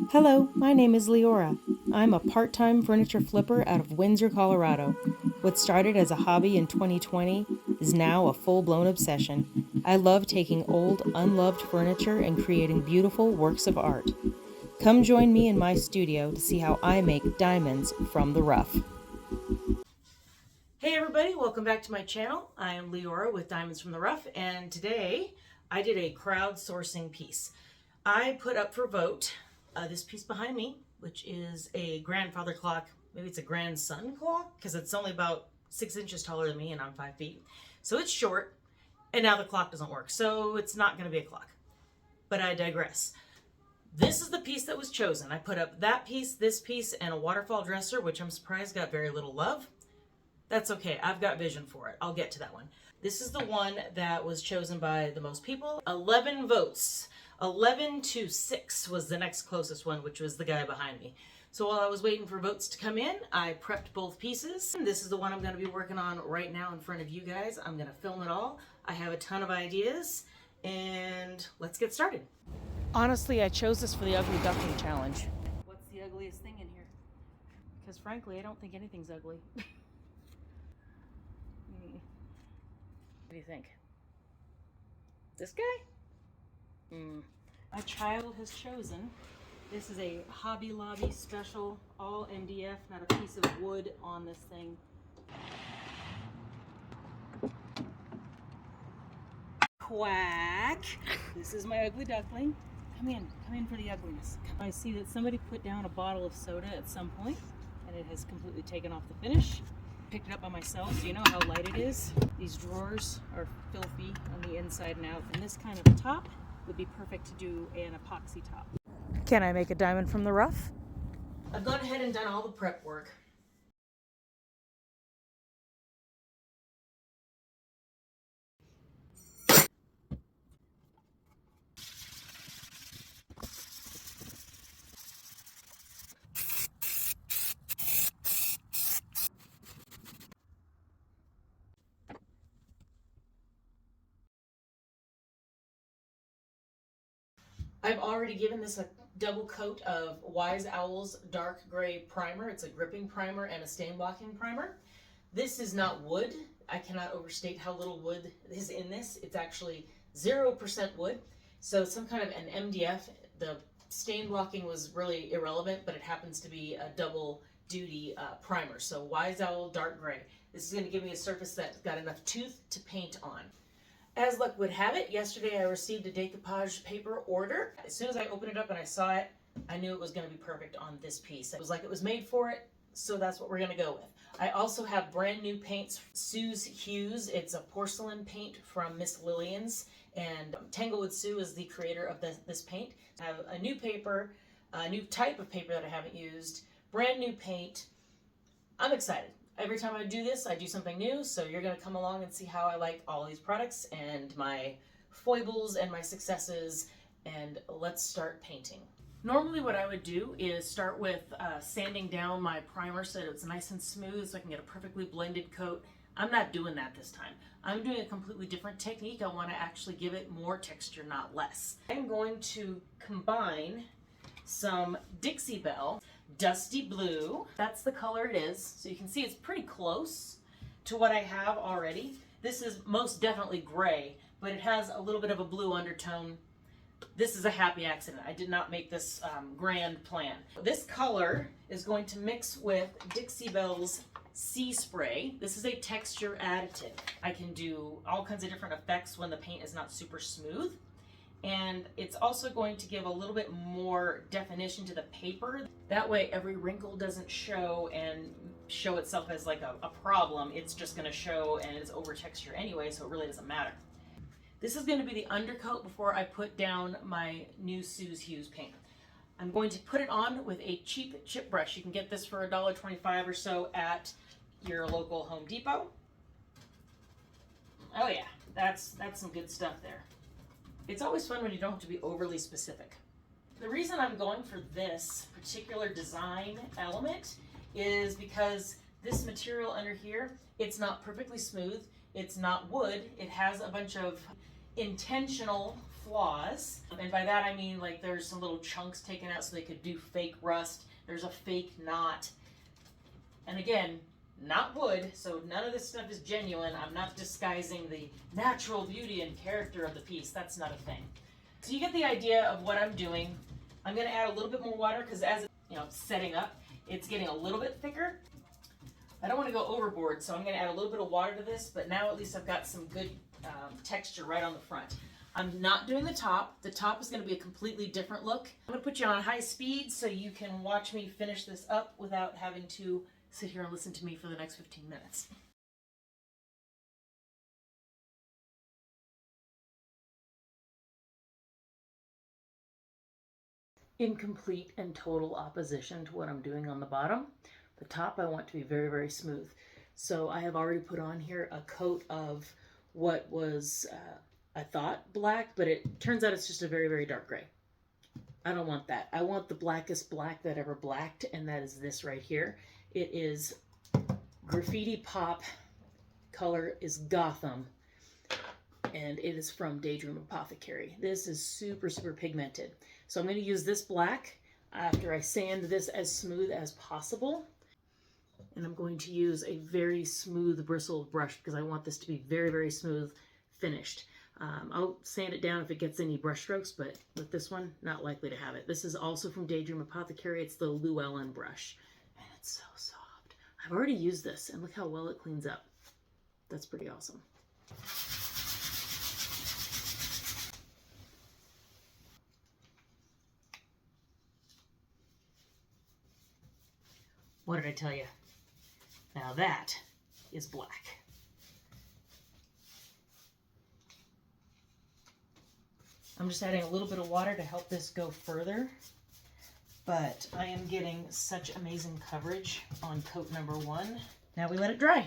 Hello, my name is Leora. I'm a part-time furniture flipper out of Windsor, Colorado. What started as a hobby in 2020 is now a full-blown obsession. I love taking old, unloved furniture and creating beautiful works of art. Come join me in my studio to see how I make diamonds from the rough. Hey everybody, welcome back to my channel. I am Leora with Diamonds from the Rough, and today I did a crowdsourcing piece. I put up for vote this piece behind me, which is a grandfather clock. Maybe it's a grandson clock because it's only about 6 inches taller than me and I'm 5 feet. So it's short, and now the clock doesn't work, so it's not going to be a clock. But I digress. This is the piece that was chosen. I put up that piece, this piece, and a waterfall dresser, which I'm surprised got very little love. That's okay, I've got vision for it. I'll get to that one. This is the one that was chosen by the most people. 11 votes. 11-6 was the next closest one, which was the guy behind me. So while I was waiting for votes to come in, I prepped both pieces. This is the one I'm going to be working on right now in front of you guys. I'm going to film it all. I have a ton of ideas, and let's get started. Honestly, I chose this for the Ugly Duckling Challenge. What's the ugliest thing in here? Because frankly, I don't think anything's ugly. What do you think? This guy? My child has chosen. This is a Hobby Lobby special, all MDF, not a piece of wood on this thing. Quack! This is my ugly duckling. Come in for the ugliness. I see that somebody put down a bottle of soda at some point, and it has completely taken off the finish. Picked it up by myself, so you know how light it is. These drawers are filthy on the inside and out, and this kind of top would be perfect to do an epoxy top. Can I make a diamond from the rough? I've gone ahead and done all the prep work. I've already given this a double coat of Wise Owl's dark gray primer. It's a gripping primer and a stain blocking primer. This is not wood. I cannot overstate how little wood is in this. It's actually 0% wood. So it's some kind of an MDF. The stain blocking was really irrelevant, but it happens to be a double duty primer. So Wise Owl dark gray. This is going to give me a surface that's got enough tooth to paint on. As luck would have it, yesterday I received a decoupage paper order. As soon as I opened it up and I saw it, I knew it was going to be perfect on this piece. It was like it was made for it, so that's what we're going to go with. I also have brand new paints, Sue's Hues. It's a porcelain paint from Miss Lillian's, and Tanglewood Sue is the creator of this paint. I have a new paper, a new type of paper that I haven't used, brand new paint. I'm excited. Every time I do this, I do something new, so you're going to come along and see how I like all these products and my foibles and my successes, and let's start painting. Normally what I would do is start with sanding down my primer so that it's nice and smooth so I can get a perfectly blended coat. I'm not doing that this time. I'm doing a completely different technique. I want to actually give it more texture, not less. I'm going to combine some Dixie Belle Dusty Blue. That's the color it is. So you can see it's pretty close to what I have already. This is most definitely gray, but it has a little bit of a blue undertone. This is a happy accident. I did not make this grand plan. This color is going to mix with Dixie Belle's Sea Spray. This is a texture additive. I can do all kinds of different effects when the paint is not super smooth. And it's also going to give a little bit more definition to the paper. That way every wrinkle doesn't show and show itself as like a problem. It's just going to show, and it's over texture anyway, so it really doesn't matter. This is going to be the undercoat before I put down my new Sue's Hues paint. I'm going to put it on with a cheap chip brush. You can get this for $1.25 or so at your local Home Depot. Oh yeah, that's some good stuff there. It's always fun when you don't have to be overly specific. The reason I'm going for this particular design element is because this material under here, it's not perfectly smooth, it's not wood, it has a bunch of intentional flaws. And by that I mean like there's some little chunks taken out so they could do fake rust. There's a fake knot. And again, not wood, so none of this stuff is genuine. I'm not disguising the natural beauty and character of the piece. That's not a thing. So you get the idea of what I'm doing. I'm going to add a little bit more water because as it's setting up, it's getting a little bit thicker. I don't want to go overboard, so I'm going to add a little bit of water to this, but now at least I've got some good texture right on the front. I'm not doing the top. The top is going to be a completely different look. I'm going to put you on high speed so you can watch me finish this up without having to sit here and listen to me for the next 15 minutes. In complete and total opposition to what I'm doing on the bottom, the top I want to be very, very smooth. So I have already put on here a coat of what was, I thought black, but it turns out it's just a very, very dark gray. I don't want that. I want the blackest black that ever blacked, and that is this right here. It is Graffiti Pop, color is Gotham, and it is from Daydream Apothecary. This is super, super pigmented. So I'm going to use this black after I sand this as smooth as possible. And I'm going to use a very smooth bristled brush because I want this to be very, very smooth finished. I'll sand it down if it gets any brush strokes, but with this one, not likely to have it. This is also from Daydream Apothecary. It's the Llewellyn brush, and it's so soft. I've already used this, and look how well it cleans up. That's pretty awesome. What did I tell you? Now that is black. I'm just adding a little bit of water to help this go further, but I am getting such amazing coverage on coat number 1. Now we let it dry.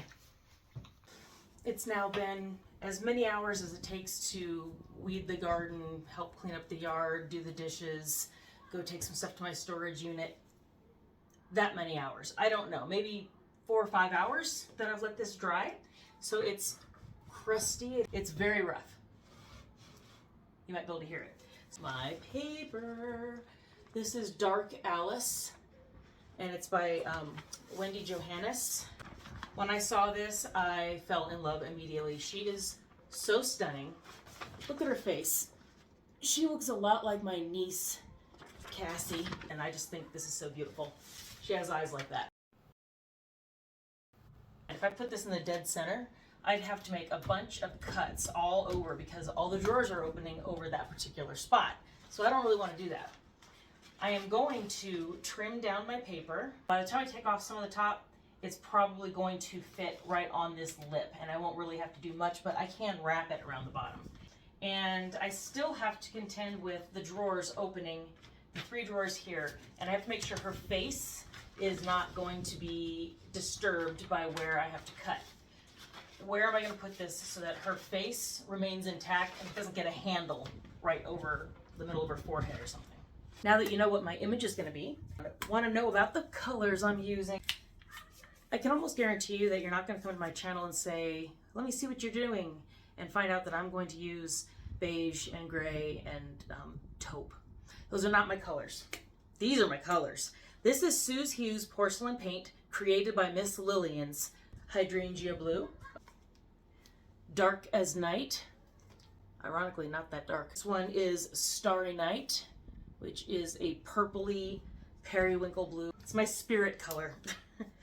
It's now been as many hours as it takes to weed the garden, help clean up the yard, do the dishes, go take some stuff to my storage unit. That many hours. I don't know, maybe 4 or 5 hours that I've let this dry. So it's crusty. It's very rough. You might be able to hear it. It's my paper. This is Dark Alice, and it's by Wendy Johannes. When I saw this, I fell in love immediately. She is so stunning. Look at her face. She looks a lot like my niece, Cassie, and I just think this is so beautiful. She has eyes like that. And if I put this in the dead center, I'd have to make a bunch of cuts all over because all the drawers are opening over that particular spot. So I don't really want to do that. I am going to trim down my paper. By the time I take off some of the top, it's probably going to fit right on this lip, and I won't really have to do much, but I can wrap it around the bottom. And I still have to contend with the drawers opening, the 3 drawers here, and I have to make sure her face is not going to be disturbed by where I have to cut. Where am I going to put this so that her face remains intact and it doesn't get a handle right over the middle of her forehead or something? Now that you know what my image is going to be, want to know about the colors I'm using. I can almost guarantee you that you're not going to come to my channel and say, let me see what you're doing, and find out that I'm going to use beige and gray and taupe. Those are not my colors. These are my colors. This is Sue's Hues porcelain paint created by Miss Lillian's Hydrangea blue. Dark as Night. Ironically, not that dark. This one is Starry Night, which is a purpley periwinkle blue. It's my spirit color.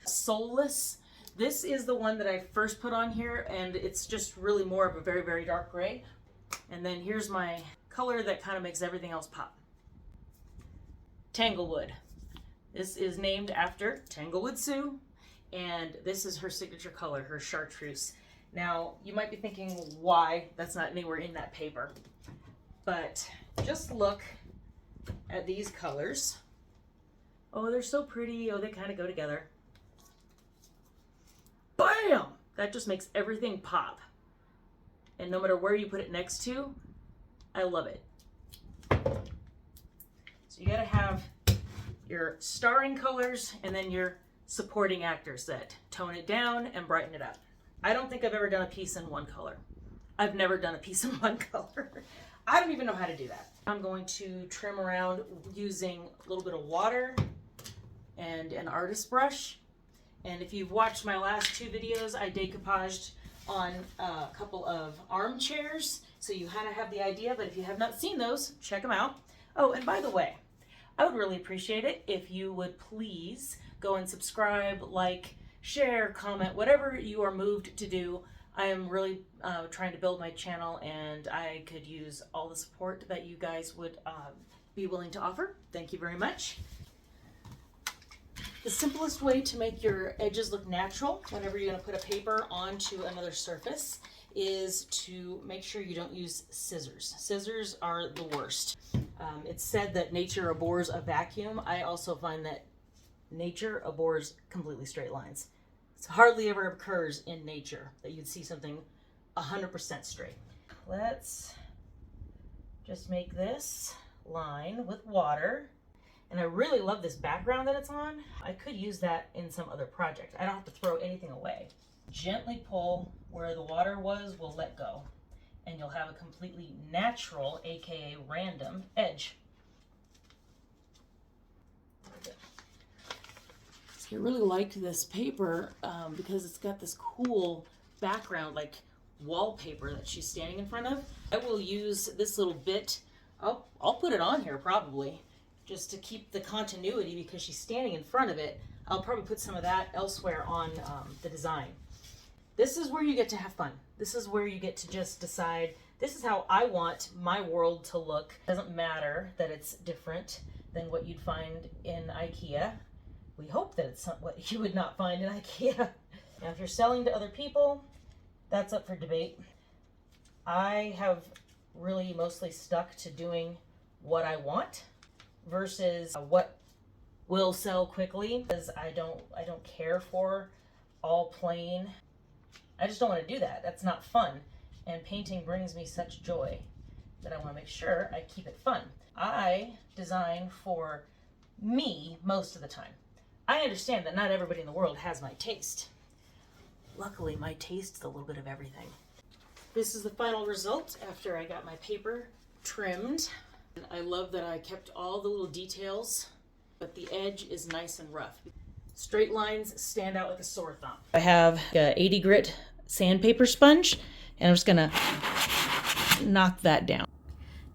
Soulless. This is the one that I first put on here, and it's just really more of a very, very dark gray. And then here's my color that kind of makes everything else pop. Tanglewood. This is named after Tanglewood Sue, and this is her signature color, her chartreuse. Now, you might be thinking, why? That's not anywhere in that paper. But just look at these colors. Oh, they're so pretty. Oh, they kind of go together. Bam! That just makes everything pop. And no matter where you put it next to, I love it. So you gotta have your starring colors and then your supporting actors that tone it down and brighten it up. I don't think I've ever done a piece in one color. I've never done a piece in one color. I don't even know how to do that. I'm going to trim around using a little bit of water and an artist brush. And if you've watched my last 2 videos, I decoupaged on a couple of armchairs, so you kind of have the idea, but if you have not seen those, check them out. Oh, and by the way, I would really appreciate it if you would please go and subscribe, like, share, comment, whatever you are moved to do. I am really trying to build my channel, and I could use all the support that you guys would be willing to offer. Thank you very much. The simplest way to make your edges look natural whenever you're going to put a paper onto another surface is to make sure you don't use scissors. Scissors are the worst. It's said that nature abhors a vacuum. I also find that nature abhors completely straight lines. It hardly ever occurs in nature that you'd see something 100% straight. Let's just make this line with water. And I really love this background that it's on. I could use that in some other project. I don't have to throw anything away. Gently pull where the water will let go. And you'll have a completely natural, aka random, edge. I really like this paper because it's got this cool background, like wallpaper that she's standing in front of. I will use this little bit. I'll put it on here probably, just to keep the continuity because she's standing in front of it. I'll probably put some of that elsewhere on the design. This is where you get to have fun. This is where you get to just decide, this is how I want my world to look. It doesn't matter that it's different than what you'd find in IKEA. We hope that it's what you would not find in IKEA. Now, if you're selling to other people, that's up for debate. I have really mostly stuck to doing what I want versus what will sell quickly, because I don't care for all plain. I just don't want to do that. That's not fun. And painting brings me such joy that I want to make sure I keep it fun. I design for me most of the time. I understand that not everybody in the world has my taste. Luckily, my taste's a little bit of everything. This is the final result after I got my paper trimmed. I love that I kept all the little details, but the edge is nice and rough. Straight lines stand out like a sore thumb. I have a 80 grit sandpaper sponge, and I'm just gonna knock that down.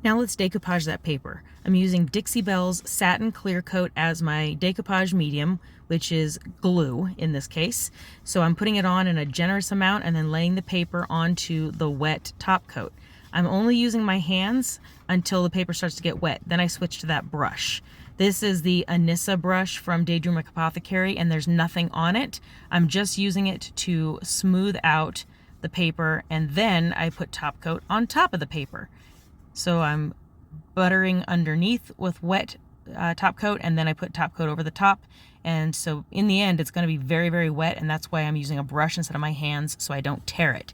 Now let's decoupage that paper. I'm using Dixie Belle's Satin Clear Coat as my decoupage medium, which is glue in this case. So I'm putting it on in a generous amount and then laying the paper onto the wet top coat. I'm only using my hands until the paper starts to get wet. Then I switch to that brush. This is the Anissa brush from Daydream Apothecary, and there's nothing on it. I'm just using it to smooth out the paper, and then I put top coat on top of the paper. So I'm buttering underneath with wet top coat, and then I put top coat over the top. And so in the end, it's going to be very, very wet, and that's why I'm using a brush instead of my hands so I don't tear it.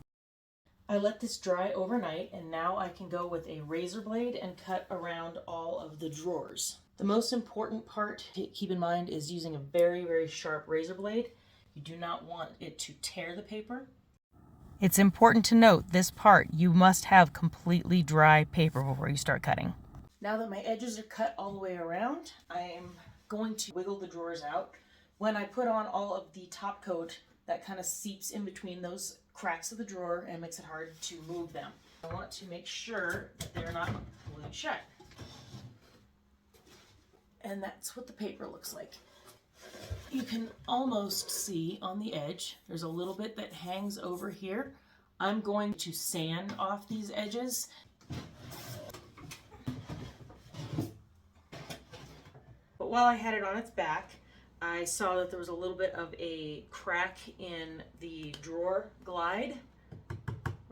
I let this dry overnight, and now I can go with a razor blade and cut around all of the drawers. The most important part to keep in mind is using a very, very sharp razor blade. You do not want it to tear the paper. It's important to note this part, you must have completely dry paper before you start cutting. Now that my edges are cut all the way around, I am going to wiggle the drawers out. When I put on all of the top coat, that kind of seeps in between those cracks of the drawer and makes it hard to move them. I want to make sure that they're not glued shut. And that's what the paper looks like. You can almost see on the edge, there's a little bit that hangs over here. I'm going to sand off these edges. But while I had it on its back, I saw that there was a little bit of a crack in the drawer glide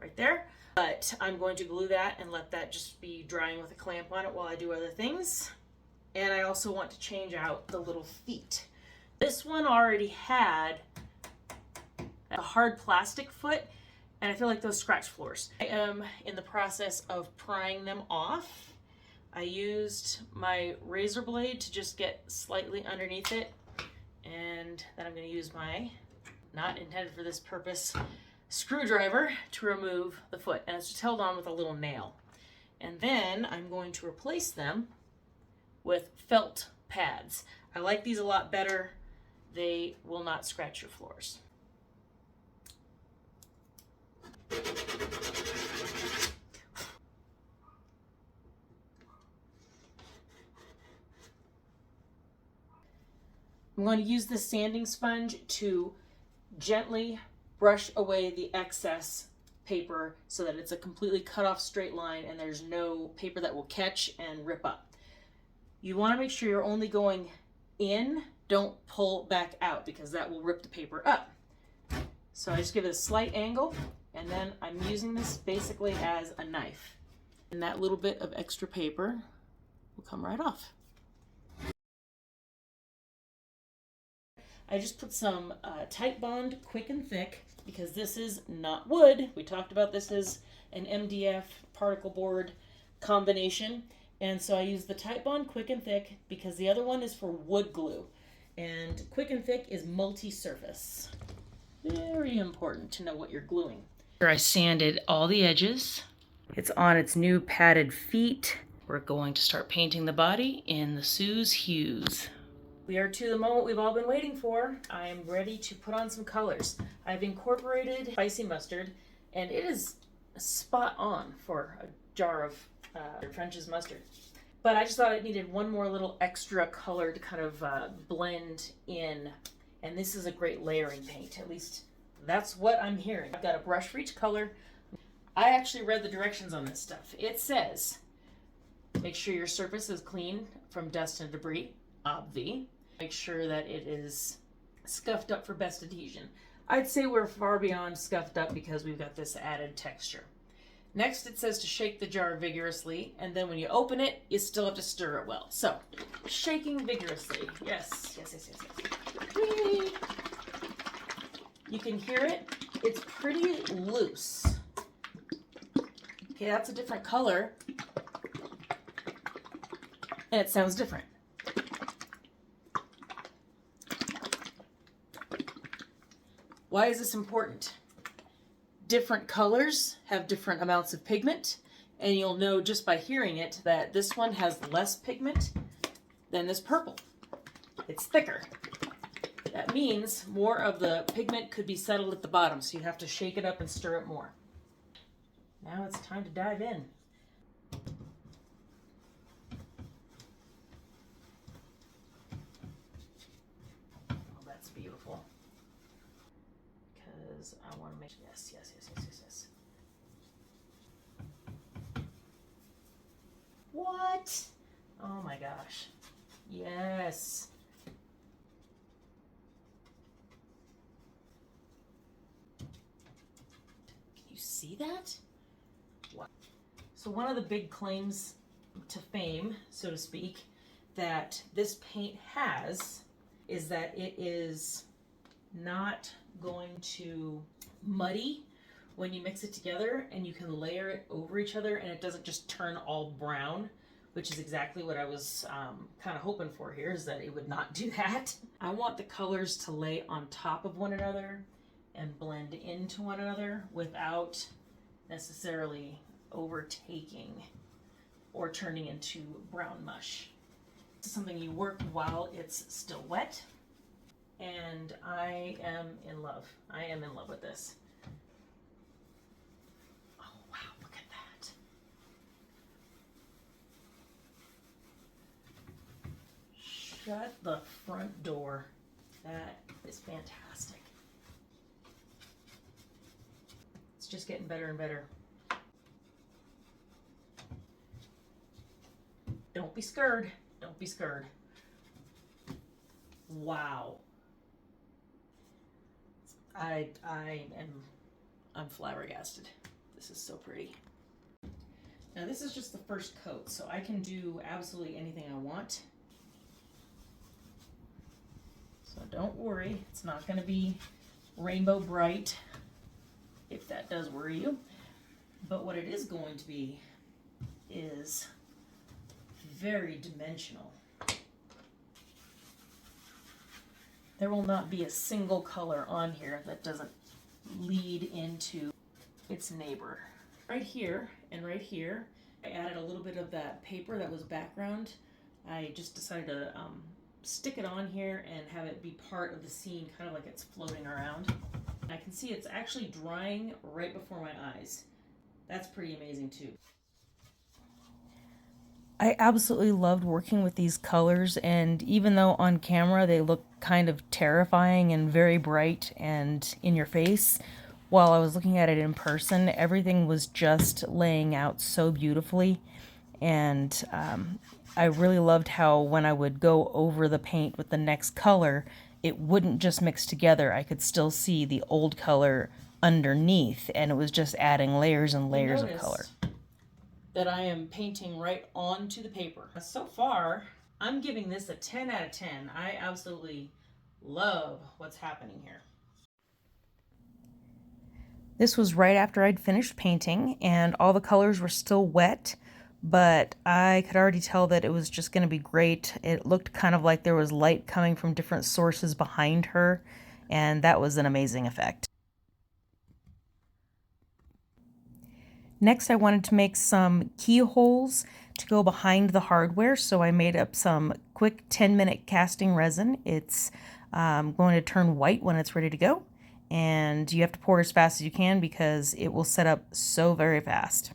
right there. But I'm going to glue that and let that just be drying with a clamp on it while I do other things. And I also want to change out the little feet. This one already had a hard plastic foot, and I feel like those scratch floors. I am in the process of prying them off. I used my razor blade to just get slightly underneath it, and then I'm going to use my, not intended for this purpose, screwdriver to remove the foot. And it's just held on with a little nail. And then I'm going to replace them with felt pads. I like these a lot better. They will not scratch your floors. I'm going to use this sanding sponge to gently brush away the excess paper so that it's a completely cut off straight line and there's no paper that will catch and rip up. You want to make sure you're only going in, don't pull back out because that will rip the paper up. So I just give it a slight angle and then I'm using this basically as a knife. And that little bit of extra paper will come right off. I just put some Titebond Quick and Thick because this is not wood. We talked about this as an MDF particle board combination. And so I use the Titebond Quick and Thick because the other one is for wood glue. And Quick and Thick is multi-surface. Very important to know what you're gluing. Here I sanded all the edges. It's on its new padded feet. We're going to start painting the body in the Sue's Hues. We are to the moment we've all been waiting for. I am ready to put on some colors. I've incorporated spicy mustard, and it is spot on for a jar of French's mustard. But I just thought it needed one more little extra color to kind of blend in. And this is a great layering paint. At least that's what I'm hearing. I've got a brush for each color. I actually read the directions on this stuff. It says, make sure your surface is clean from dust and debris, obvi. Make sure that it is scuffed up for best adhesion. I'd say we're far beyond scuffed up because we've got this added texture. Next, it says to shake the jar vigorously, and then when you open it, you still have to stir it well. So, shaking vigorously. Yes, yes, yes, yes, yes. Whee! You can hear it. It's pretty loose. Okay, that's a different color, and it sounds different. Why is this important? Different colors have different amounts of pigment, and you'll know just by hearing it that this one has less pigment than this purple. It's thicker. That means more of the pigment could be settled at the bottom, so you have to shake it up and stir it more. Now it's time to dive in. Oh, that's beautiful. Because I want to make, yes, yes, yes, yes, yes, yes. What? Oh my gosh. Yes. Can you see that? Wow. So one of the big claims to fame, so to speak, that this paint has is that it is not going to muddy when you mix it together, and you can layer it over each other and it doesn't just turn all brown, which is exactly what I was kind of hoping for here, is that it would not do that. I want the colors to lay on top of one another and blend into one another without necessarily overtaking or turning into brown mush. This is something you work while it's still wet. And I am in love. I am in love with this. Oh, wow, look at that. Shut the front door. That is fantastic. It's just getting better and better. Don't be scared. Don't be scared. Wow. I'm flabbergasted. This is so pretty. Now this is just the first coat, so I can do absolutely anything I want. So don't worry, it's not going to be rainbow bright, if that does worry you. But what it is going to be is very dimensional. There will not be a single color on here that doesn't lead into its neighbor. Right here and right here, I added a little bit of that paper that was background. I just decided to stick it on here and have it be part of the scene, kind of like it's floating around. I can see it's actually drying right before my eyes. That's pretty amazing too. I absolutely loved working with these colors, and even though on camera they look kind of terrifying and very bright and in your face, while I was looking at it in person, everything was just laying out so beautifully. And I really loved how when I would go over the paint with the next color, it wouldn't just mix together. I could still see the old color underneath, and it was just adding layers and layers of color. That I am painting right onto the paper. So far, I'm giving this a 10 out of 10. I absolutely love what's happening here. This was right after I'd finished painting, and all the colors were still wet, but I could already tell that it was just going to be great. It looked kind of like there was light coming from different sources behind her, and that was an amazing effect. Next, I wanted to make some keyholes to go behind the hardware, so I made up some quick 10-minute casting resin. It's going to turn white when it's ready to go, and you have to pour as fast as you can because it will set up so very fast.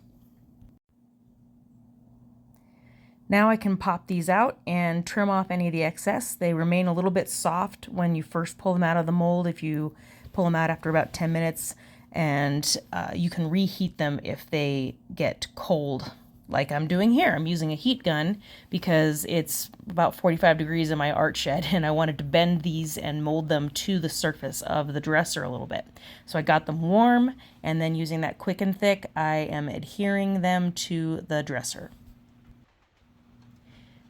Now I can pop these out and trim off any of the excess. They remain a little bit soft when you first pull them out of the mold, if you pull them out after about 10 minutes, and you can reheat them if they get cold, like I'm doing here. I'm using a heat gun because it's about 45 degrees in my art shed, and I wanted to bend these and mold them to the surface of the dresser a little bit. So I got them warm, and then using that quick and thick, I am adhering them to the dresser.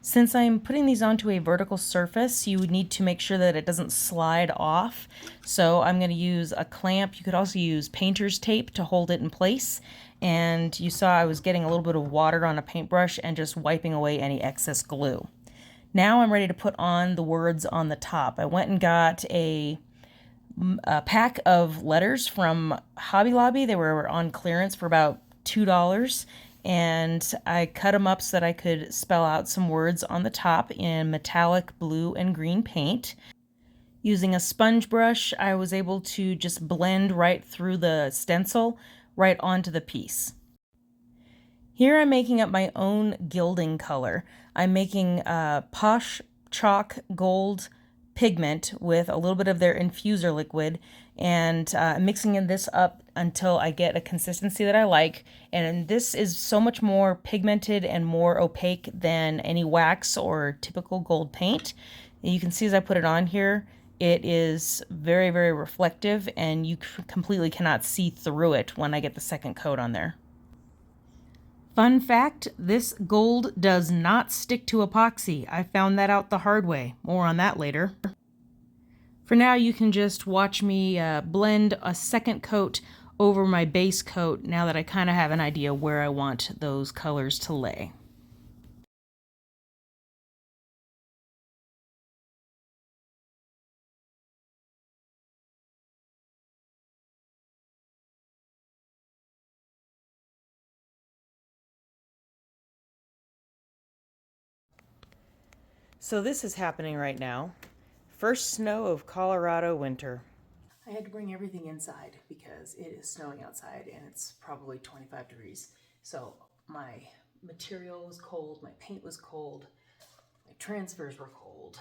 Since I'm putting these onto a vertical surface, you need to make sure that it doesn't slide off. So I'm going to use a clamp. You could also use painter's tape to hold it in place. And you saw I was getting a little bit of water on a paintbrush and just wiping away any excess glue. Now I'm ready to put on the words on the top. I went and got a pack of letters from Hobby Lobby. They were on clearance for about $2. And I cut them up so that I could spell out some words on the top in metallic blue and green paint. Using a sponge brush, I was able to just blend right through the stencil right onto the piece. Here I'm making up my own gilding color. I'm making Posh Chalk Gold pigment with a little bit of their infuser liquid, and mixing this up until I get a consistency that I like. And this is so much more pigmented and more opaque than any wax or typical gold paint. You can see as I put it on here, it is very, very reflective, and you completely cannot see through it when I get the second coat on there. Fun fact, this gold does not stick to epoxy. I found that out the hard way. More on that later. For now, you can just watch me blend a second coat over my base coat now that I kind of have an idea where I want those colors to lay. So this is happening right now. First snow of Colorado winter. I had to bring everything inside because it is snowing outside and it's probably 25 degrees. So my material was cold, my paint was cold, my transfers were cold,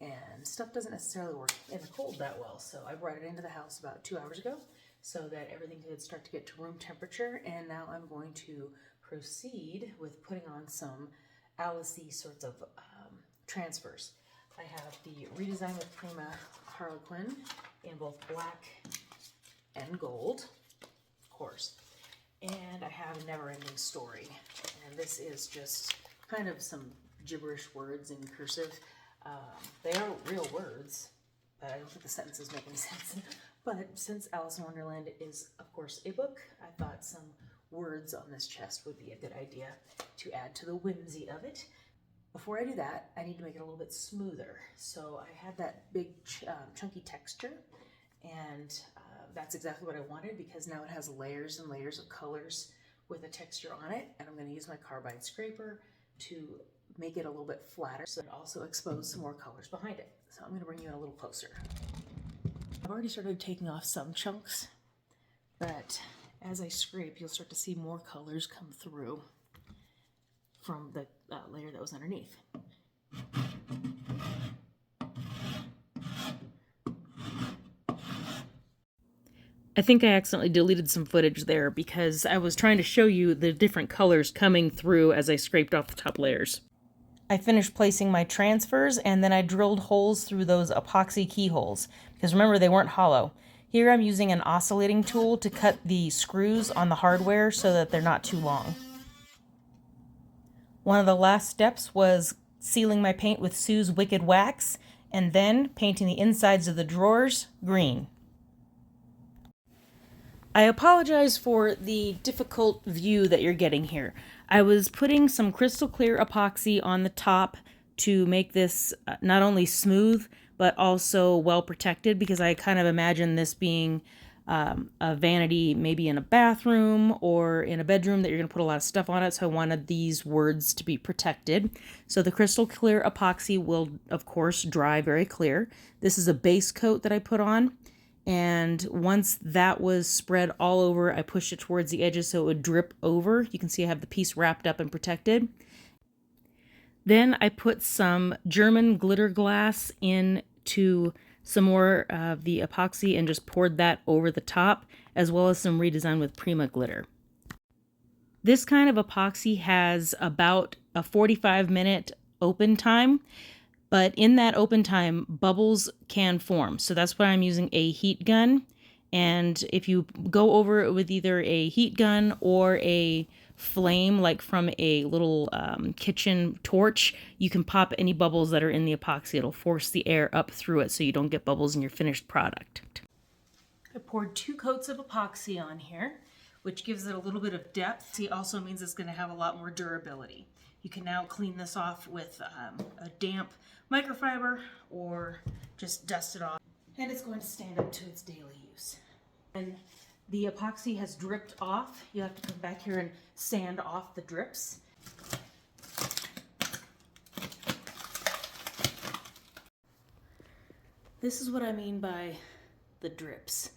and stuff doesn't necessarily work in the cold that well. So I brought it into the house about 2 hours ago so that everything could start to get to room temperature. And now I'm going to proceed with putting on some Alice-y sorts of transfers. I have the Redesign with Prima Harlequin in both black and gold, of course. And I have Never Ending Story. And this is just kind of some gibberish words in cursive. They are real words, but I don't think the sentences make any sense. But since Alice in Wonderland is, of course, a book, I thought some words on this chest would be a good idea to add to the whimsy of it. Before I do that, I need to make it a little bit smoother. So I had that big chunky texture, and that's exactly what I wanted because now it has layers and layers of colors with a texture on it, and I'm going to use my carbide scraper to make it a little bit flatter, so it also expose some more colors behind it. So I'm going to bring you in a little closer. I've already started taking off some chunks, but as I scrape, you'll start to see more colors come through from the layer that was underneath. I think I accidentally deleted some footage there because I was trying to show you the different colors coming through as I scraped off the top layers. I finished placing my transfers, and then I drilled holes through those epoxy keyholes, because remember, they weren't hollow. Here I'm using an oscillating tool to cut the screws on the hardware so that they're not too long. One of the last steps was sealing my paint with Sue's Wicked Wax, and then painting the insides of the drawers green. I apologize for the difficult view that you're getting here. I was putting some crystal clear epoxy on the top to make this not only smooth, but also well protected, because I kind of imagine this being a vanity maybe in a bathroom or in a bedroom that you're going to put a lot of stuff on it, so I wanted these words to be protected. So the crystal clear epoxy will, of course, dry very clear. This is a base coat that I put on. And once that was spread all over, I pushed it towards the edges so it would drip over. You can see I have the piece wrapped up and protected. Then I put some German glitter glass into some more of the epoxy and just poured that over the top, as well as some redesign with Prima glitter. This kind of epoxy has about a 45-minute open time. But in that open time, bubbles can form. So that's why I'm using a heat gun. And if you go over it with either a heat gun or a flame, like from a little kitchen torch, you can pop any bubbles that are in the epoxy. It'll force the air up through it so you don't get bubbles in your finished product. I poured 2 coats of epoxy on here, which gives it a little bit of depth. It also means it's going to have a lot more durability. You can now clean this off with a damp microfiber or just dust it off, and it's going to stand up to its daily use. And the epoxy has dripped off. You have to come back here and sand off the drips. This is what I mean by the drips.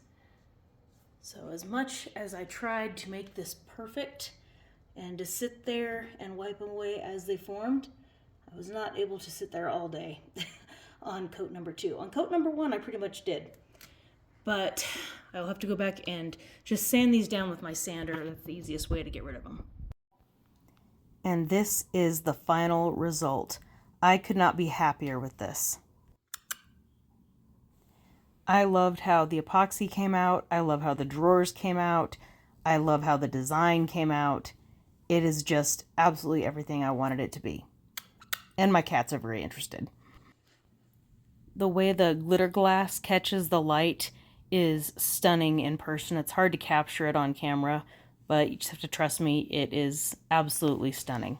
So as much as I tried to make this perfect and to sit there and wipe them away as they formed, I was not able to sit there all day on coat number 2. On coat number 1, I pretty much did. But I'll have to go back and just sand these down with my sander. That's the easiest way to get rid of them. And this is the final result. I could not be happier with this. I loved how the epoxy came out. I love how the drawers came out. I love how the design came out. It is just absolutely everything I wanted it to be. And my cats are very interested. The way the glitter glass catches the light is stunning in person. It's hard to capture it on camera, but you just have to trust me, it is absolutely stunning.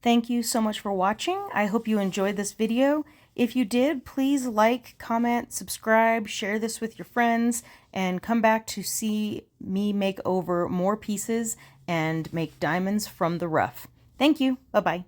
Thank you so much for watching. I hope you enjoyed this video. If you did, please like, comment, subscribe, share this with your friends, and come back to see me make over more pieces and make diamonds from the rough. Thank you. Bye-bye.